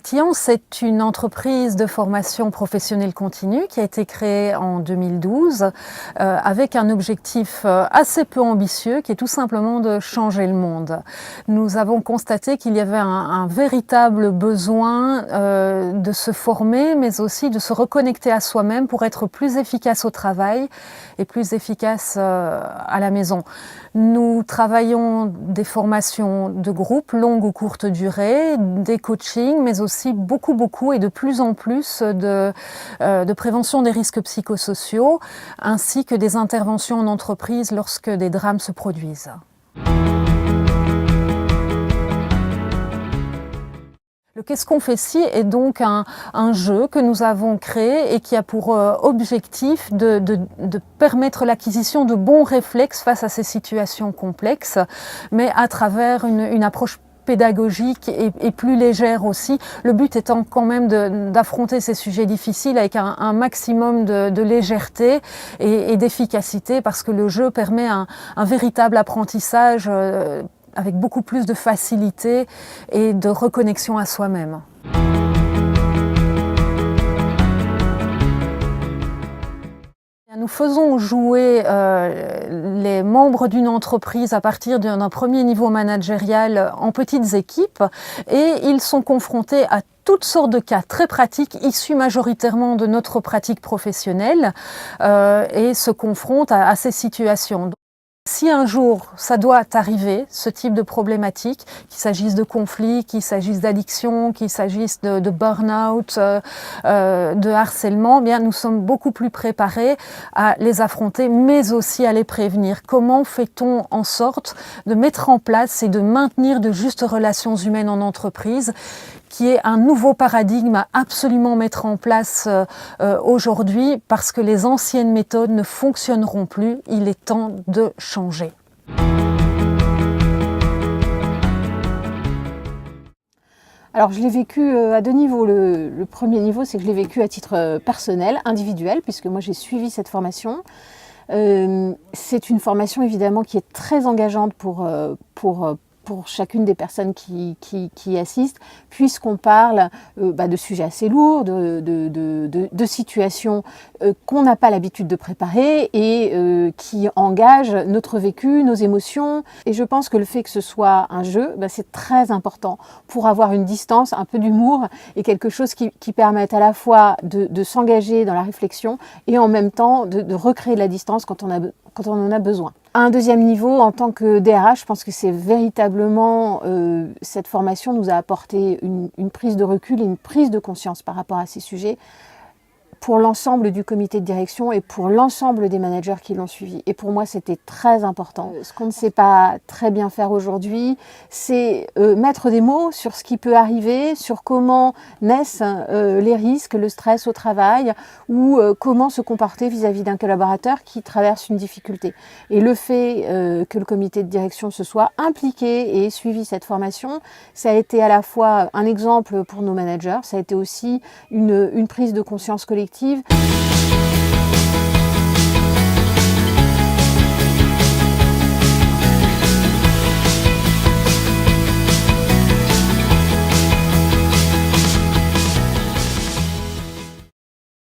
Titillon, c'est une entreprise de formation professionnelle continue qui a été créée en 2012 avec un objectif assez peu ambitieux qui est tout simplement de changer le monde. Nous avons constaté qu'il y avait un véritable besoin de se former mais aussi de se reconnecter à soi-même pour être plus efficace au travail et plus efficace à la maison. Nous travaillons des formations de groupe, longue ou courte durée, des coachings, mais aussi beaucoup et de plus en plus de prévention des risques psychosociaux, ainsi que des interventions en entreprise lorsque des drames se produisent. Le Qu'est-ce qu'on fait si est donc un jeu que nous avons créé et qui a pour objectif de permettre l'acquisition de bons réflexes face à ces situations complexes, mais à travers une approche pédagogique et plus légère aussi. Le but étant quand même d'affronter ces sujets difficiles avec un maximum de légèreté et d'efficacité, parce que le jeu permet un véritable apprentissage avec beaucoup plus de facilité et de reconnexion à soi-même. Nous faisons jouer les membres d'une entreprise à partir d'un premier niveau managérial en petites équipes, et ils sont confrontés à toutes sortes de cas très pratiques issus majoritairement de notre pratique professionnelle et se confrontent à ces situations. Si un jour ça doit arriver, ce type de problématique, qu'il s'agisse de conflits, qu'il s'agisse d'addiction, qu'il s'agisse de burn-out, de harcèlement, bien nous sommes beaucoup plus préparés à les affronter, mais aussi à les prévenir. Comment fait-on en sorte de mettre en place et de maintenir de justes relations humaines en entreprise, qui est un nouveau paradigme à absolument mettre en place aujourd'hui, parce que les anciennes méthodes ne fonctionneront plus. Il est temps de changer. Alors je l'ai vécu à deux niveaux. Le premier niveau, c'est que je l'ai vécu à titre personnel, individuel, puisque moi j'ai suivi cette formation. C'est une formation évidemment qui est très engageante pour chacune des personnes qui y assistent, puisqu'on parle de sujets assez lourds, de situations qu'on n'a pas l'habitude de préparer et qui engagent notre vécu, nos émotions. Et je pense que le fait que ce soit un jeu, c'est très important pour avoir une distance, un peu d'humour et quelque chose qui permette à la fois de s'engager dans la réflexion et en même temps de recréer de la distance quand on en a besoin. À un deuxième niveau, en tant que DRH, je pense que c'est véritablement, cette formation nous a apporté une prise de recul et une prise de conscience par rapport à ces sujets pour l'ensemble du comité de direction et pour l'ensemble des managers qui l'ont suivi. Et pour moi, c'était très important. Ce qu'on ne sait pas très bien faire aujourd'hui, c'est mettre des mots sur ce qui peut arriver, sur comment naissent les risques, le stress au travail, ou comment se comporter vis-à-vis d'un collaborateur qui traverse une difficulté. Et le fait que le comité de direction se soit impliqué et ait suivi cette formation, ça a été à la fois un exemple pour nos managers, ça a été aussi une prise de conscience collective.